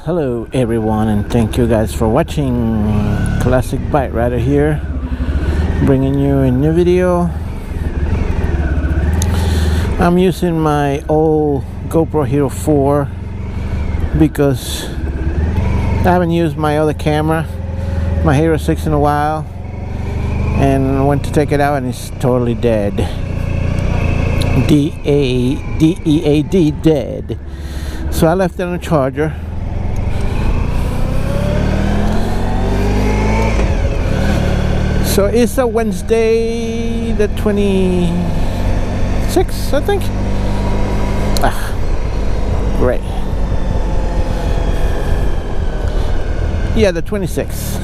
hello everyone, and thank you guys for watching. Classic Bike Rider here, bringing you a new video. I'm using my old GoPro Hero 4 because I haven't used my other camera, my Hero 6, in a while, and went to take it out and it's totally dead. D-E-A-D, dead. So I left it on a charger. So it's a Wednesday the 26th, I think. Great. Yeah, the 26th.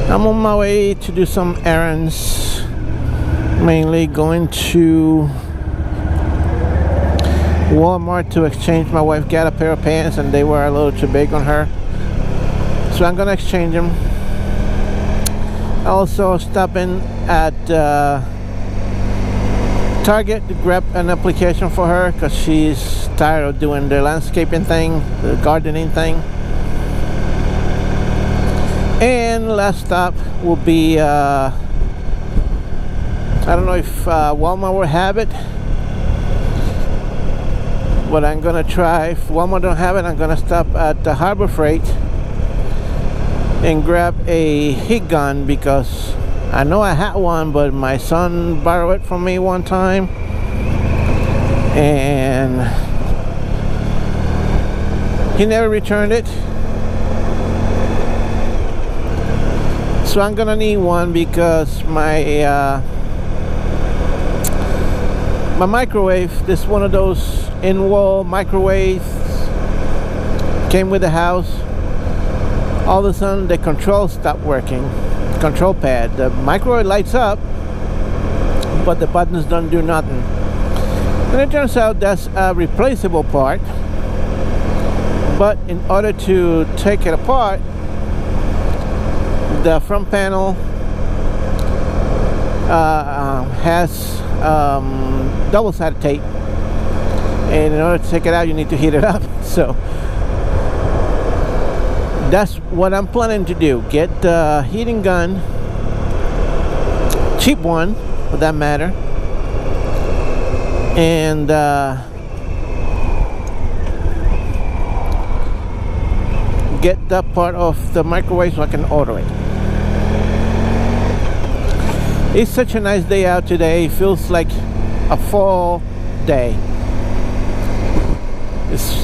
I'm on my way to do some errands, mainly going to Walmart to exchange. My wife got a pair of pants and they were a little too big on her, so I'm gonna exchange them. Also stopping at Target to grab an application for her because she's tired of doing the landscaping thing, the gardening thing. And last stop will be I don't know if Walmart will have it, but I'm gonna try. If Walmart don't have it, I'm gonna stop at the Harbor Freight and grab a heat gun because I know I had one, but my son borrowed it from me one time and he never returned it. So I'm gonna need one because my my microwave, this one of those in-wall microwaves, came with the house. All of a sudden the control stopped working, control pad. The microwave lights up but the buttons don't do nothing, and it turns out that's a replaceable part. But in order to take it apart, the front panel has double-sided tape, and in order to take it out you need to heat it up. So that's what I'm planning to do, get the heating gun, cheap one for that matter, and get that part of the microwave so I can order it. It's such a nice day out today. It feels like a fall day. It's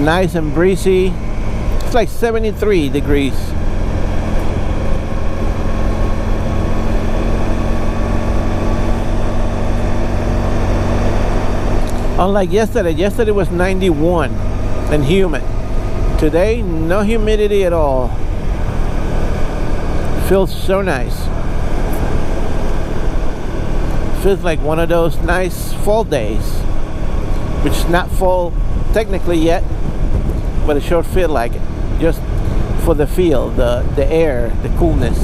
nice and breezy. It's like 73 degrees. Unlike yesterday. Yesterday was 91 and humid. Today, no humidity at all. Feels so nice. Feels like one of those nice fall days, which is not fall technically yet, but it sure feels like it, just for the feel, the air, the coolness.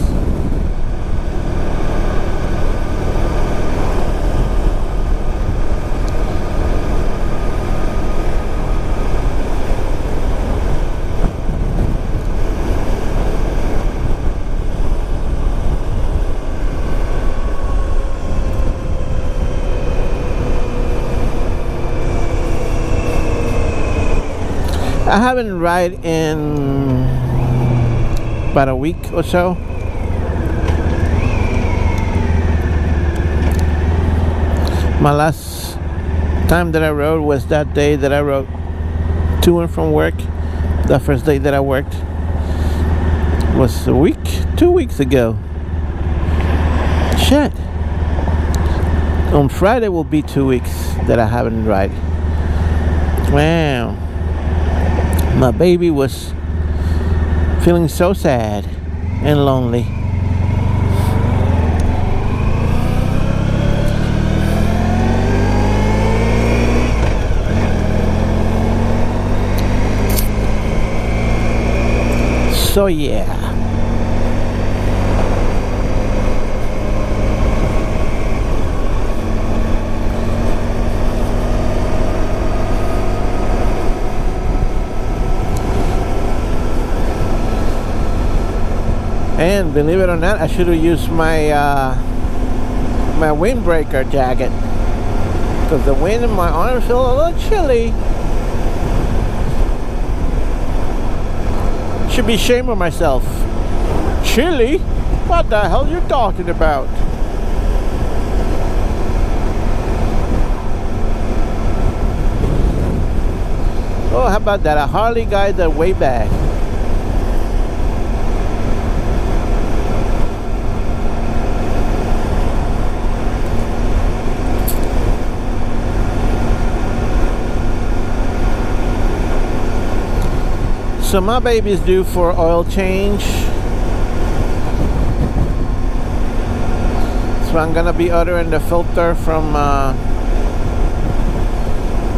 I haven't ride in about a week or so. My last time that I rode was that day that I rode to and from work. The first day that I worked was 2 weeks ago. Shit. On Friday will be 2 weeks that I haven't ride. Wow. My baby was feeling so sad and lonely. So yeah. And believe it or not, I should have used my my windbreaker jacket, because the wind in my arms feel a little chilly. Should be ashamed of myself. Chilly? What the hell are you talking about? Oh, how about that? A Harley guy that way back. So my baby's due for oil change. So I'm gonna be ordering the filter from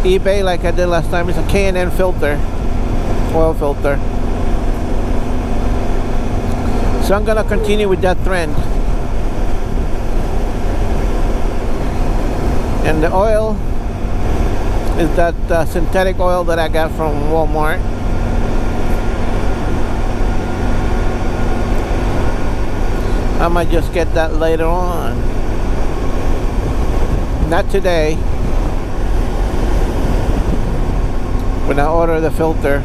eBay like I did last time. It's a K&N filter, oil filter. So I'm gonna continue with that trend. And the oil is that synthetic oil that I got from Walmart. I might just get that later on. Not today. When I order the filter,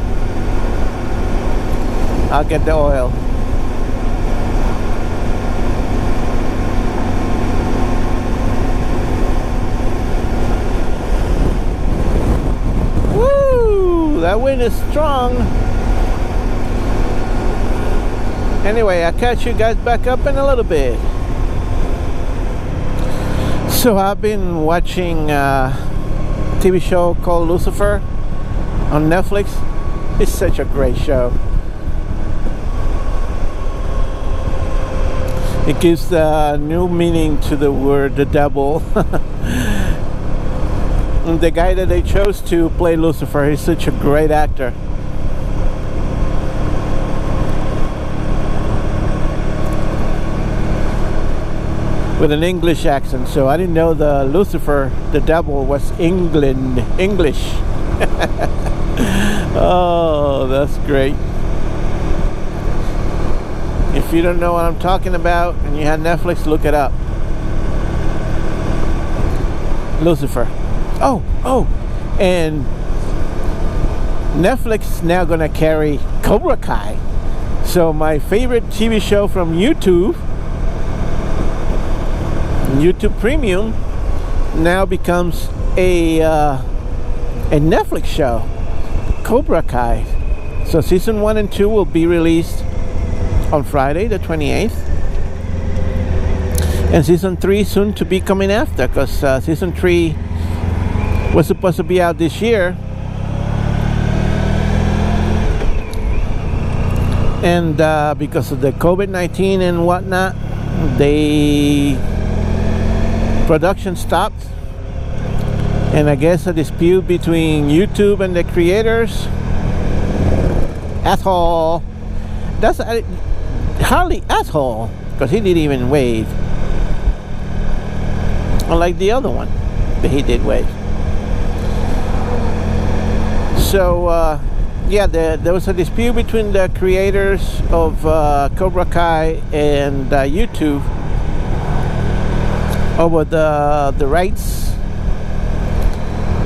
I'll get the oil. Woo! That wind is strong. Anyway, I'll catch you guys back up in a little bit. So I've been watching a TV show called Lucifer on Netflix. It's such a great show. It gives new meaning to the word the devil. And the guy that they chose to play Lucifer, he's such a great actor. With an English accent, so I didn't know the Lucifer, the devil, was English. Oh, that's great. If you don't know what I'm talking about and you have Netflix, look it up. Lucifer. Oh, and Netflix now gonna carry Cobra Kai. So my favorite TV show from YouTube Premium now becomes a Netflix show, Cobra Kai. So season 1 and 2 will be released on Friday the 28th, and season 3 soon to be coming after, because season 3 was supposed to be out this year, and because of the COVID-19 and whatnot, production stopped, and I guess a dispute between YouTube and the creators. Asshole. That's hardly asshole, because he didn't even wave, unlike the other one that he did wave. So yeah, there was a dispute between the creators of Cobra Kai and YouTube over the rights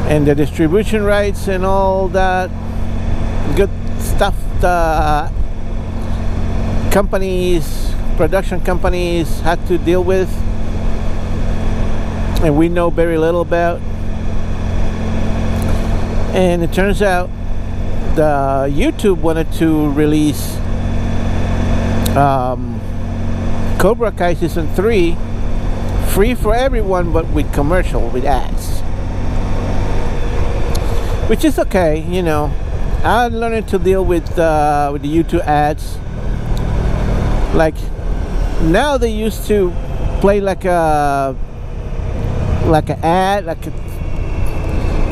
and the distribution rights and all that good stuff. The production companies had to deal with, and we know very little about. And it turns out the YouTube wanted to release Cobra Kai season 3 free for everyone, but with with ads, which is okay. You know, I'm learning to deal with the YouTube ads. Like now, they used to play like a ad, like a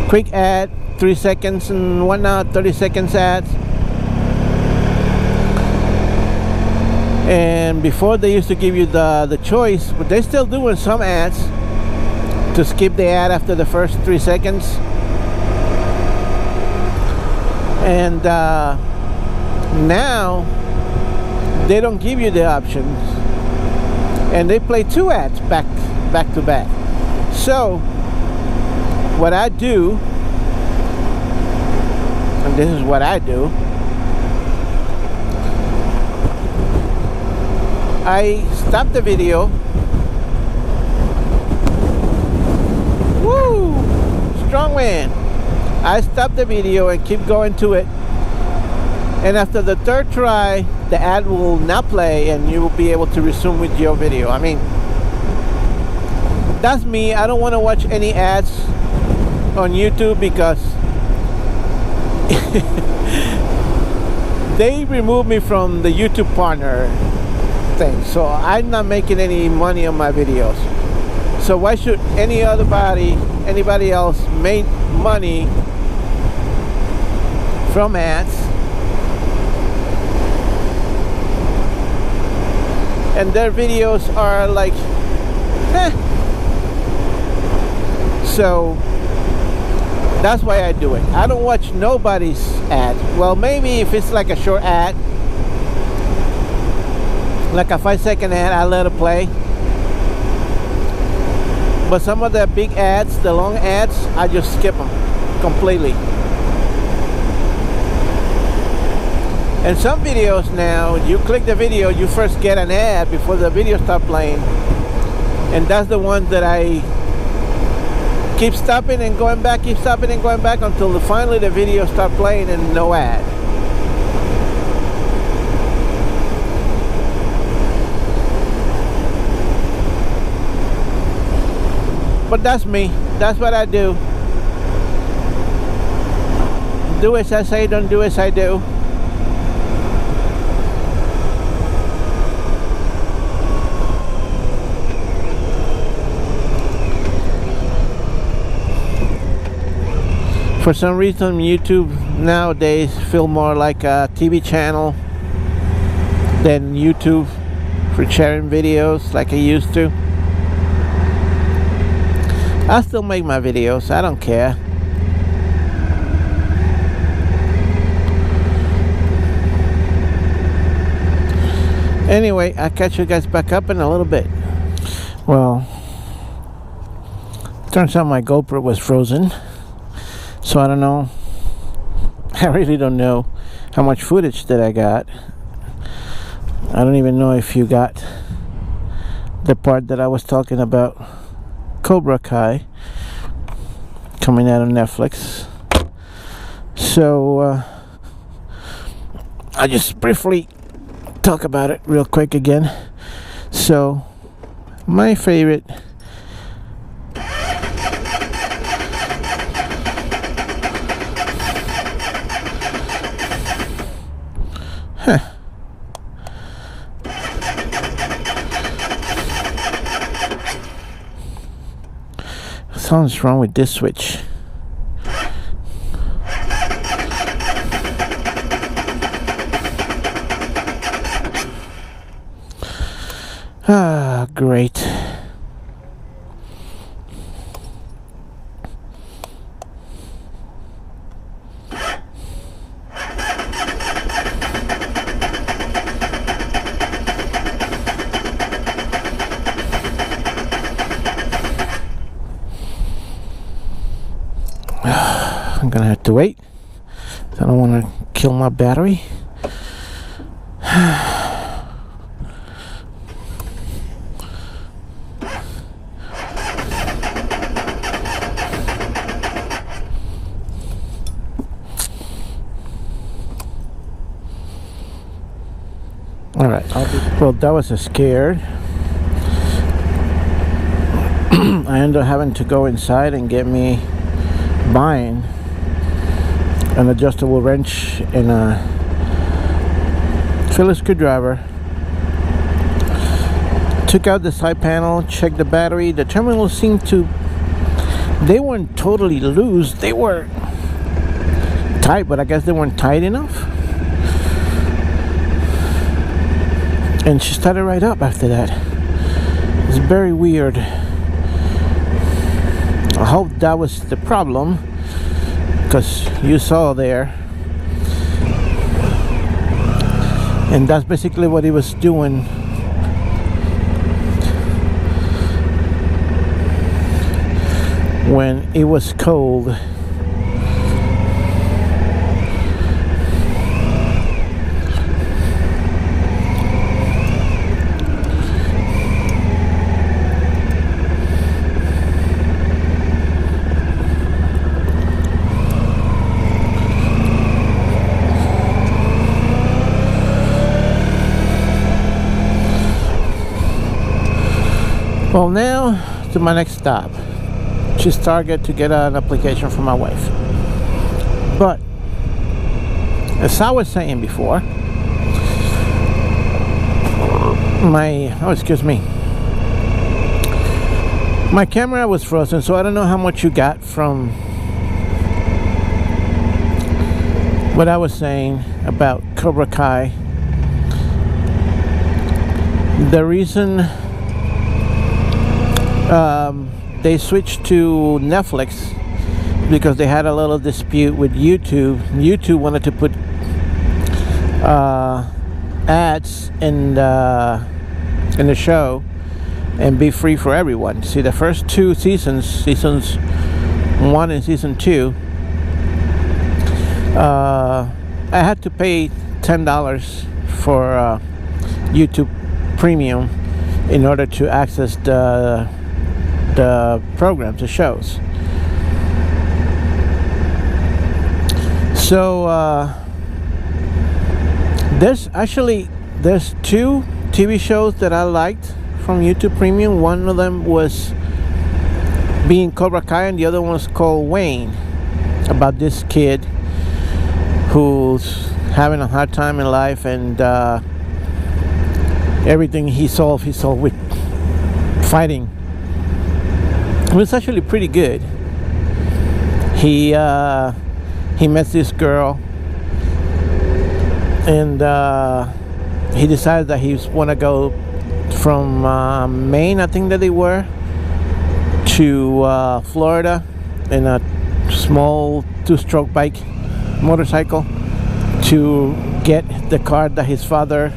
quick ad, 3 seconds and whatnot, 30 seconds ads. And before, they used to give you the choice, but they're still doing some ads to skip the ad after the first 3 seconds. And now they don't give you the options, and they play 2 ads back to back. So what I do, and this is what I do, I stop the video. Woo! Strong wind. I stop the video and keep going to it, and after the 3rd try, the ad will not play and you will be able to resume with your video. I mean, that's me. I don't want to watch any ads on YouTube because they remove me from the YouTube partner thing, so I'm not making any money on my videos. So why should anybody else make money from ads? And their videos are like, So that's why I do it. I don't watch nobody's ad. Well, maybe if it's like a short ad, like a 5-second ad, I let it play. But some of the big ads, the long ads, I just skip them completely. And some videos now, you click the video, you first get an ad before the video starts playing. And that's the one that I keep stopping and going back, keep stopping and going back until finally the video starts playing and no ad. But that's me. That's what I do. Do as I say, don't do as I do. For some reason, YouTube nowadays feel more like a TV channel than YouTube for sharing videos like I used to. I still make my videos, I don't care. Anyway, I'll catch you guys back up in a little bit. Well, turns out my GoPro was frozen. So I don't know, I really don't know how much footage that I got. I don't even know if you got the part that I was talking about Cobra Kai coming out on Netflix. So I'll just briefly talk about it real quick again. So my favorite something's wrong with this switch. Ah, great. I'm gonna have to wait. I don't want to kill my battery. Alright, well, that was a scare. I ended up having to go inside and get me buying an adjustable wrench and a Phillips screwdriver. Took out the side panel, checked the battery. The terminals seemed to, they weren't totally loose, they were tight, but I guess they weren't tight enough. And she started right up after that. It's very weird. I hope that was the problem, because you saw there And that's basically what he was doing when it was cold. Well, now to my next stop, which is Target, to get an application for my wife. But as I was saying before, my camera was frozen, so I don't know how much you got from what I was saying about Cobra Kai. The reason they switched to Netflix because they had a little dispute with YouTube. YouTube wanted to put ads in the show and be free for everyone. See, the first two seasons 1 and season 2, I had to pay $10 for YouTube Premium in order to access the programs, the shows. So there's two TV shows that I liked from YouTube Premium. One of them was being Cobra Kai, and the other one was called Wayne, about this kid who's having a hard time in life, and everything he solved with fighting. It was actually pretty good. He met this girl, and he decided that he want to go from Maine, I think that they were, to Florida in a small 2-stroke motorcycle to get the car that his father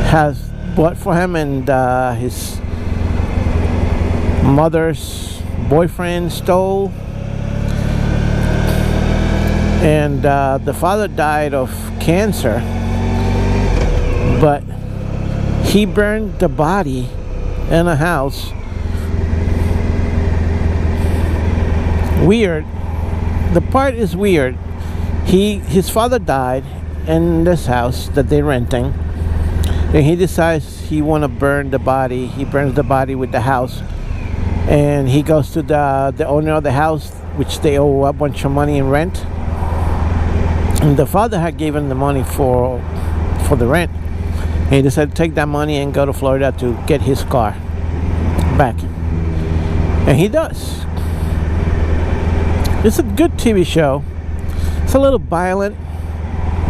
has bought for him, and his mother's boyfriend stole. And the father died of cancer, but he burned the body in a house. Weird. The part is weird. His father died in this house that they're renting, and he decides he want to burn the body. He burns the body with the house, and he goes to the owner of the house, which they owe a bunch of money in rent. And the father had given the money for the rent. And he decided to take that money and go to Florida to get his car back. And he does. It's a good TV show. It's a little violent,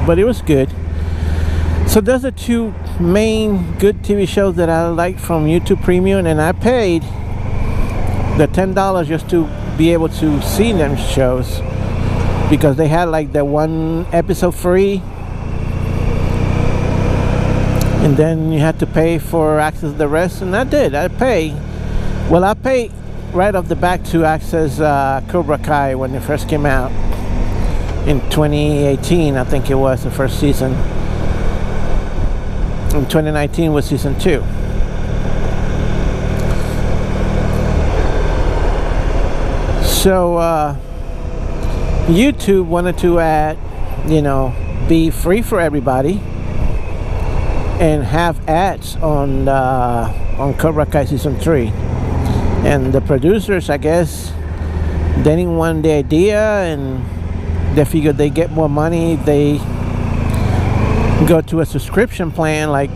but it was good. So those are two main good TV shows that I like from YouTube Premium, and I paid the $10 just to be able to see them shows, because they had like the one episode free, and then you had to pay for access to the rest. And I did. I paid right off the bat to access Cobra Kai when it first came out in 2018. I think it was the first season. In 2019 was season 2. So YouTube wanted to add, be free for everybody and have ads on Cobra Kai season 3. And the producers, I guess, they didn't want the idea, and they figured they get more money if they go to a subscription plan like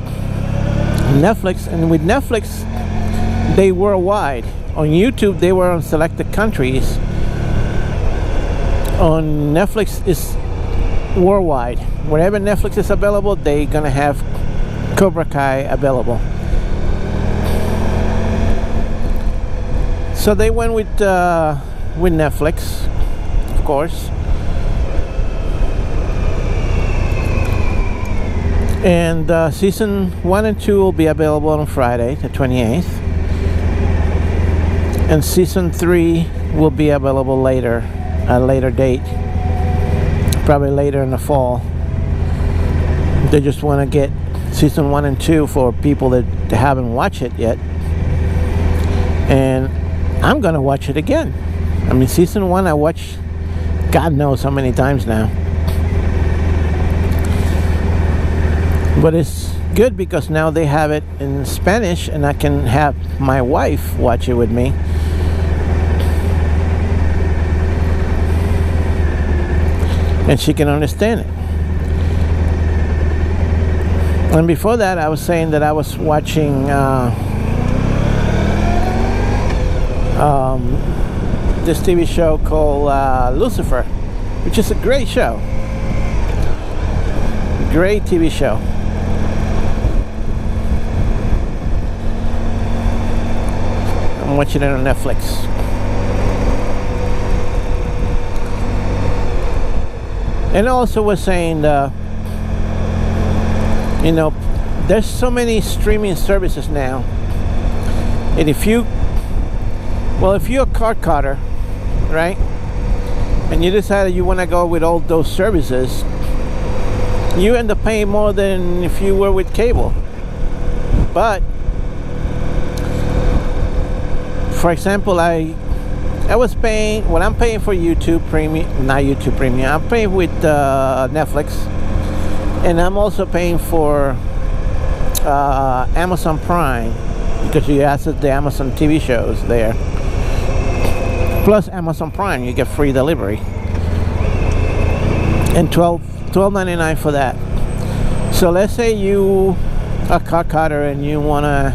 Netflix. And with Netflix, they worldwide. On YouTube, they were on selected countries. On Netflix, is worldwide. Wherever Netflix is available, they're gonna have Cobra Kai available. So they went with Netflix, of course. And season 1 and 2 will be available on Friday, the 28th. And season 3 will be available later, at a later date. Probably later in the fall. They just want to get season 1 and 2 for people that haven't watched it yet. And I'm gonna watch it again. I mean, season 1 I watched God knows how many times now. But it's good because now they have it in Spanish and I can have my wife watch it with me. And she can understand it. And before that, I was saying that I was watching this TV show called Lucifer, which is a great show. Great TV show. I'm watching it on Netflix. And also was saying, you know, there's so many streaming services now. And if you're a card cutter, right? And you decided you want to go with all those services, you end up paying more than if you were with cable. But for example, I was paying, what I'm paying for YouTube Premium, not YouTube Premium, I'm paying with Netflix, and I'm also paying for Amazon Prime, because you access the Amazon TV shows there. Plus Amazon Prime, you get free delivery, and $12.99 for that. So let's say you are a card cutter and you want to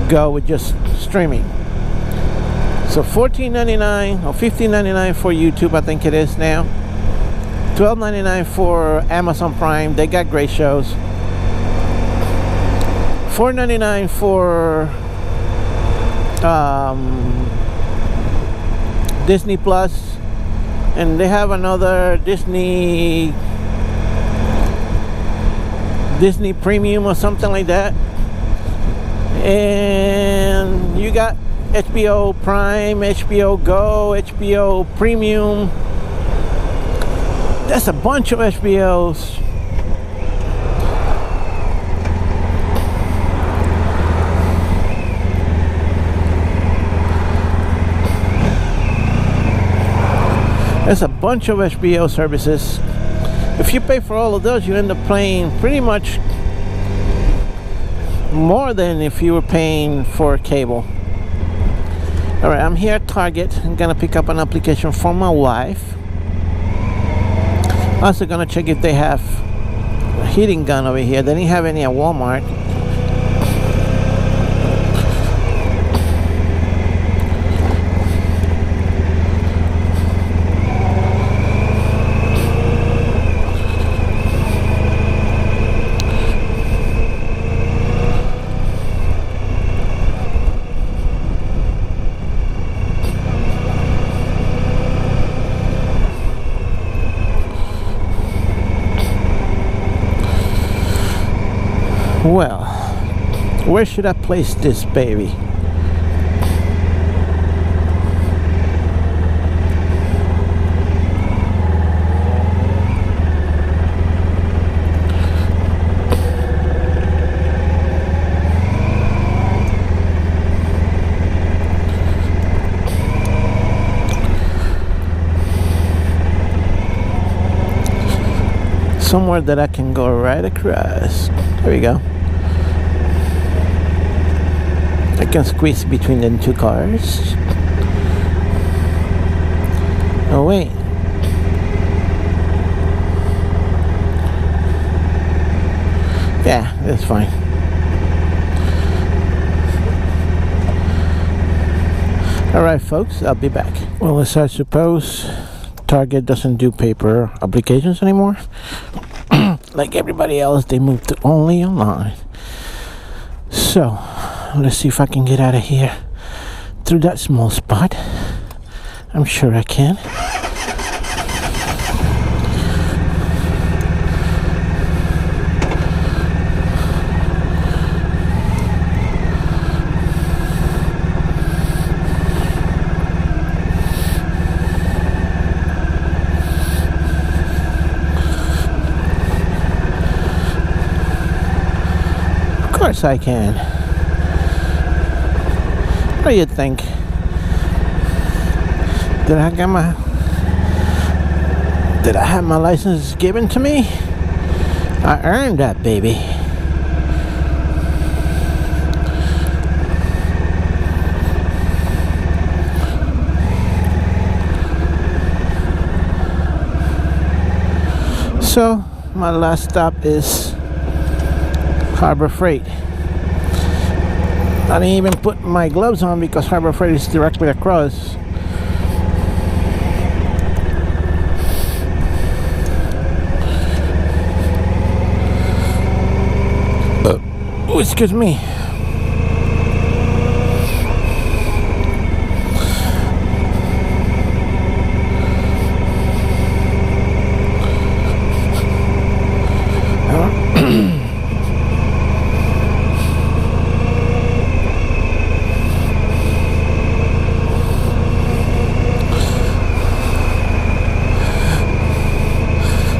go with just streaming. So $14.99 or $15.99 for YouTube, I think it is now. $12.99 for Amazon Prime. They got great shows. $4.99 for Disney Plus, and they have another Disney Premium or something like that. And you got HBO Prime, HBO Go, HBO Premium. That's a bunch of HBOs. There's a bunch of HBO services. If you pay for all of those, you end up paying pretty much more than if you were paying for cable. Alright, I'm here at Target. I'm gonna pick up an application for my wife. Also gonna check if they have a heating gun over here. They didn't have any at Walmart. Well, where should I place this baby? Somewhere that I can go right across. There we go. I can squeeze between the two cars. Oh wait. Yeah, that's fine. Alright folks, I'll be back. Well, as I suppose, Target doesn't do paper applications anymore. Like everybody else, they moved to only online. So let's see if I can get out of here through that small spot. I'm sure I can. course I can. What do you think? Did I have my license given to me? I earned that, baby. So my last stop is Harbor Freight. I didn't even put my gloves on because Harbor Freight is directly across. Oh, excuse me.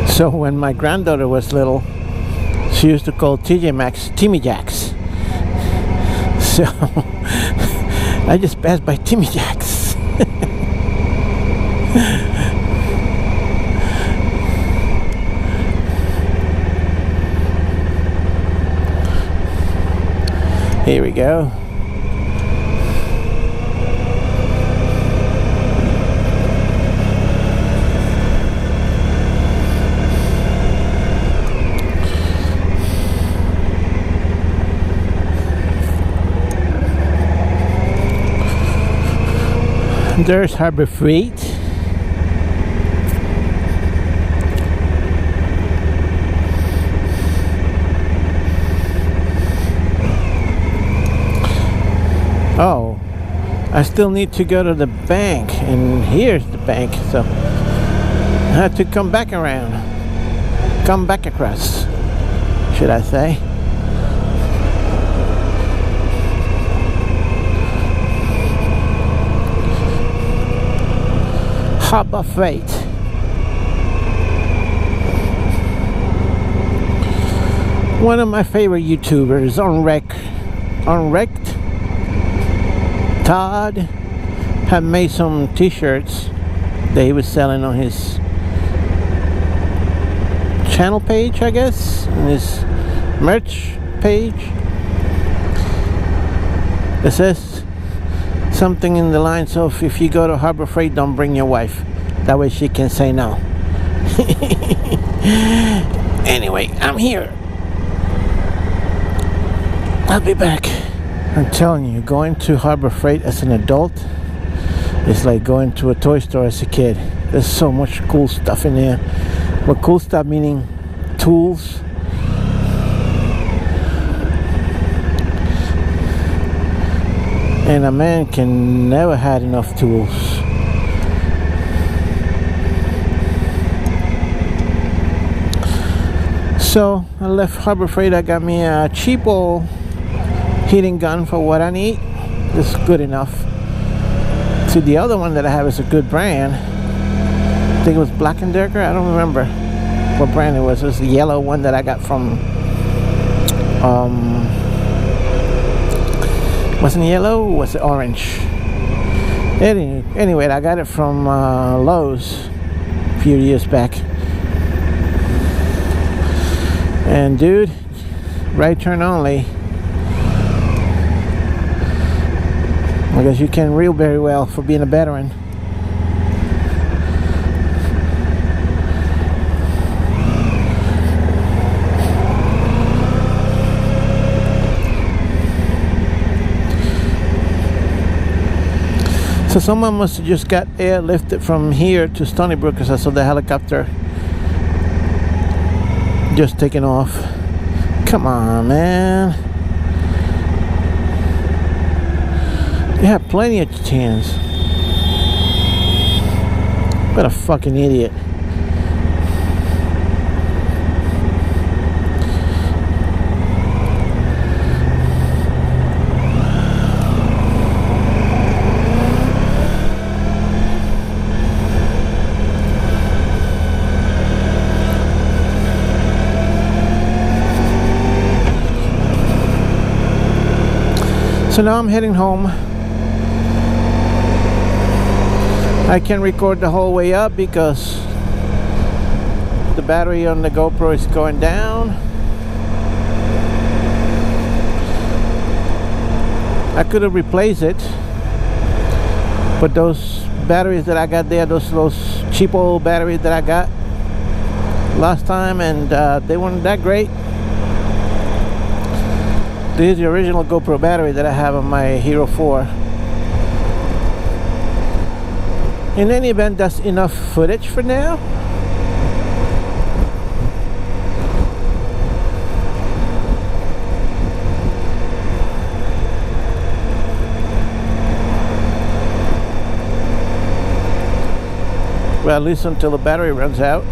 So when my granddaughter was little, she used to call TJ Maxx Timmy Jacks. So I just passed by Timmy Jacks. Here we go. There's Harbor Freight. Oh, I still need to go to the bank, and here's the bank, so I have to come back around. Come back across, should I say. Harbor Freight. One of my favorite YouTubers, Unwrecked Todd, had made some t-shirts that he was selling on his channel page, I guess, on his merch page. It says something in the lines of, if you go to Harbor Freight, don't bring your wife. That way she can say no. Anyway, I'm here. I'll be back. I'm telling you, going to Harbor Freight as an adult is like going to a toy store as a kid. There's so much cool stuff in there. But cool stuff meaning tools. And a man can never have enough tools. So I left Harbor Freight. I got me a cheapo heating gun for what I need. It's good enough. See, the other one that I have is a good brand. I think it was Black & Decker. I don't remember what brand it was. It was the yellow one that I got from wasn't it yellow? Was it orange? Anyway, I got it from Lowe's a few years back. And dude, right turn only. I guess you can reel very well for being a veteran. So someone must have just got airlifted from here to Stony Brook, because I saw the helicopter just taking off. Come on, man. You have plenty of chance. What a fucking idiot. So now I'm heading home. I can record the whole way up because the battery on the GoPro is going down. I could have replaced it, but those batteries that I got there, those cheap old batteries that I got last time, and they weren't that great. This is the original GoPro battery that I have on my Hero 4. In any event, that's enough footage for now. Well, at least until the battery runs out.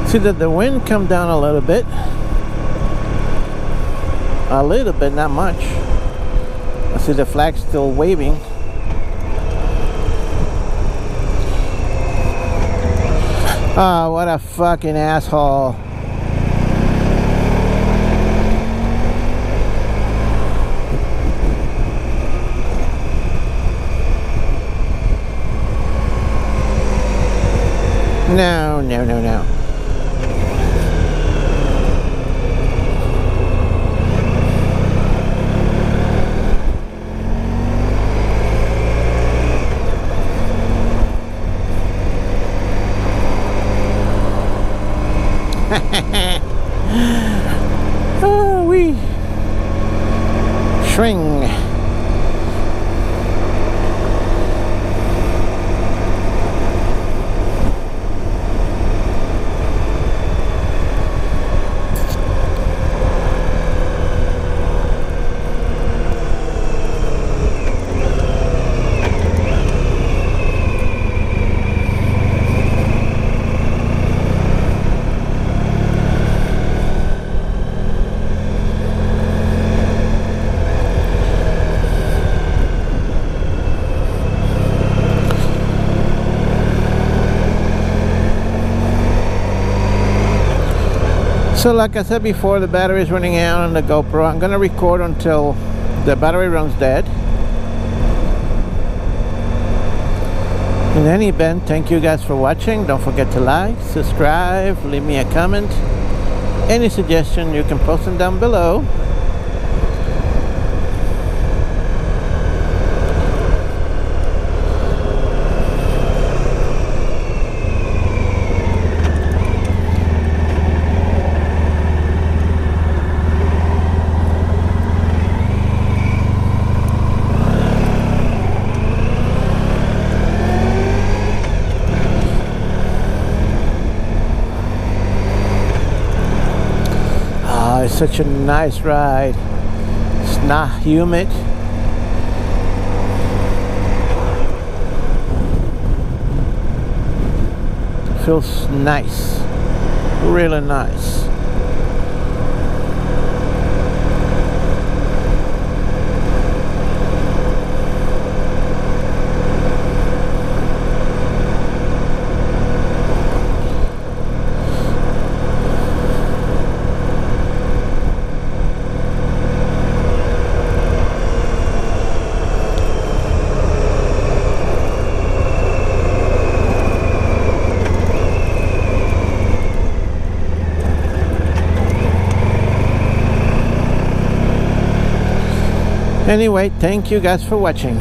See that the wind come down a little bit, not much. I see the flag still waving. Oh, what a fucking asshole. No, no, no, no. Oh, we swing. So like I said before, the battery is running out on the GoPro. I'm gonna record until the battery runs dead. In any event, thank you guys for watching. Don't forget to like, subscribe, leave me a comment. Any suggestion, you can post them down below. It's such a nice ride. It's not humid. Feels nice, really nice. Anyway, thank you guys for watching.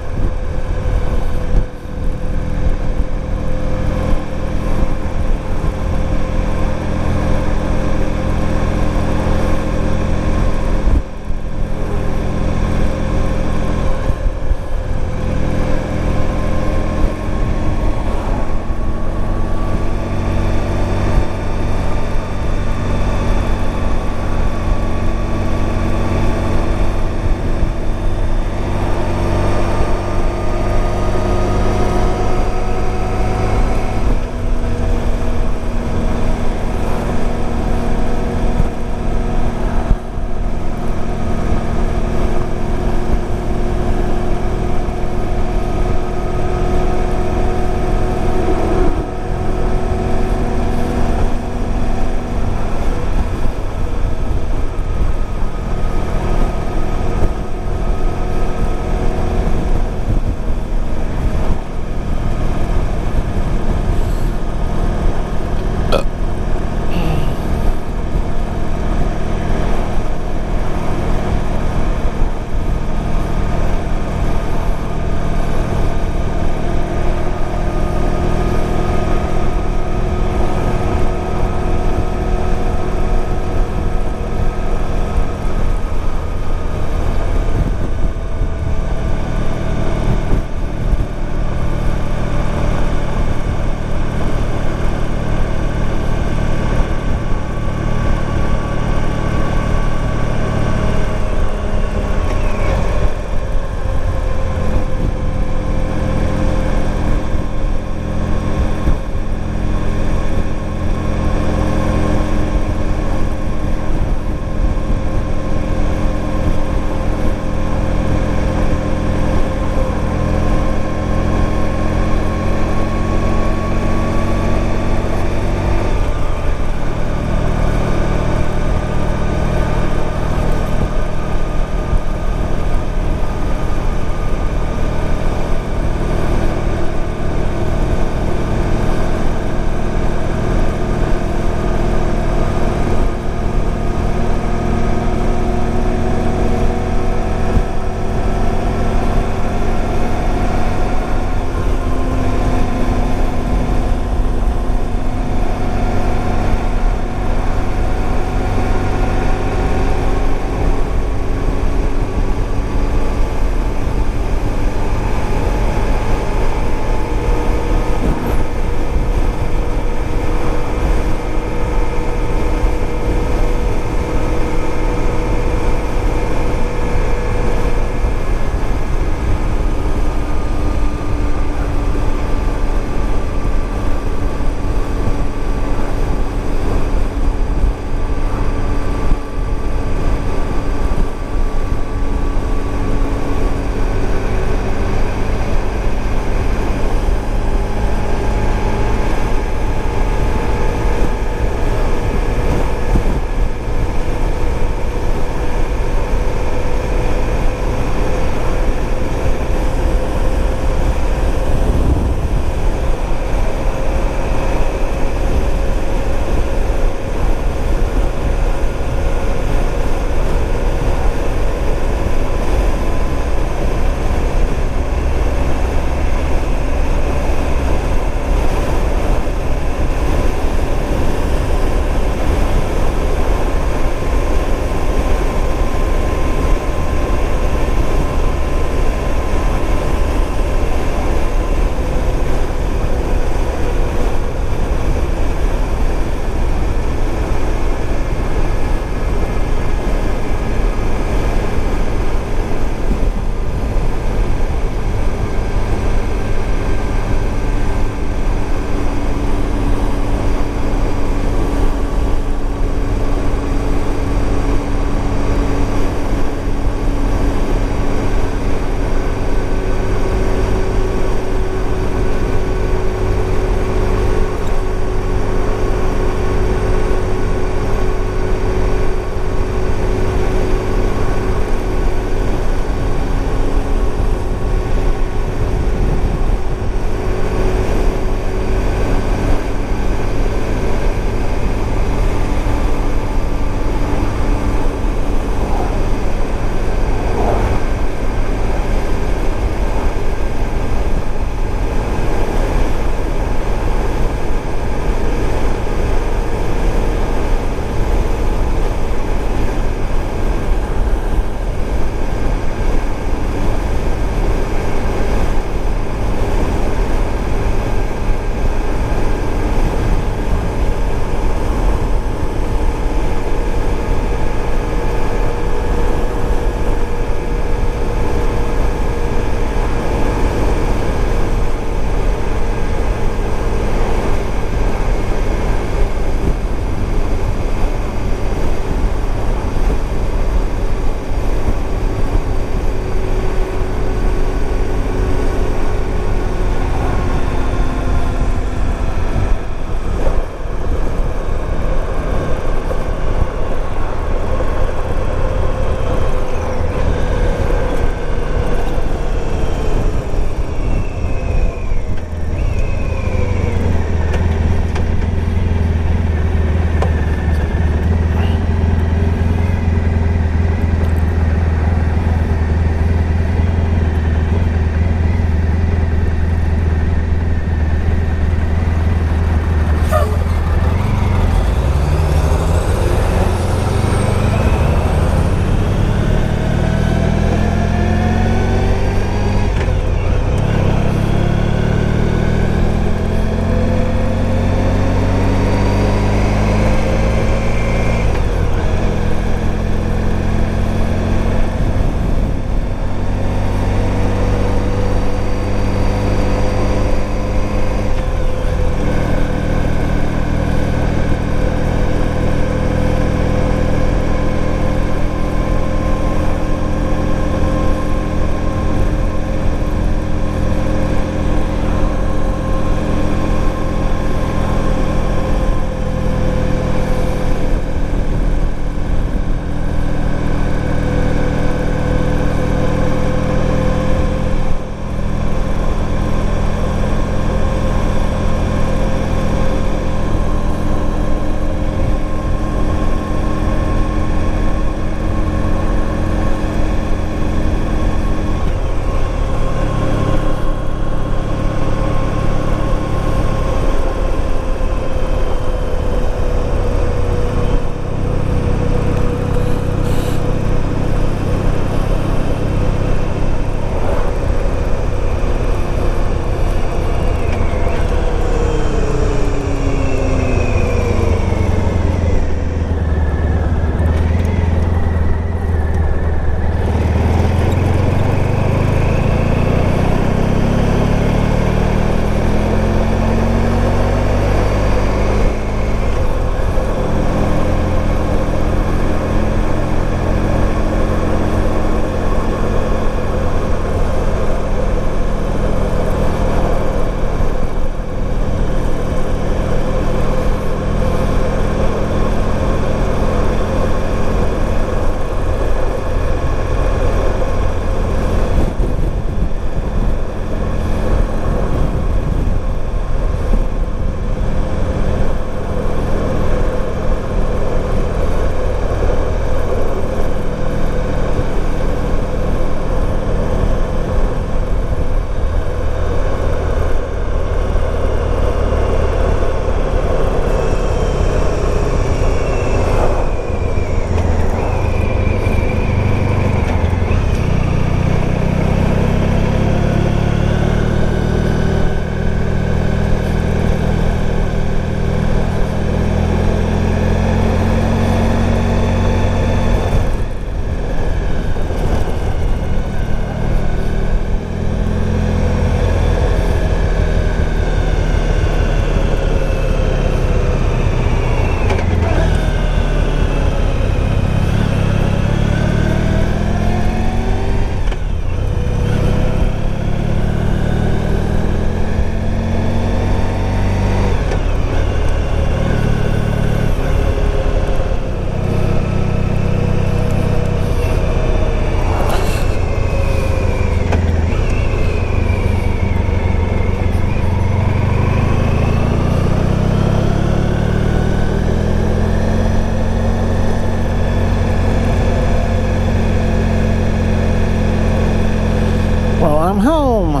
Well, I'm home.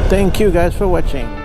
Thank you guys for watching.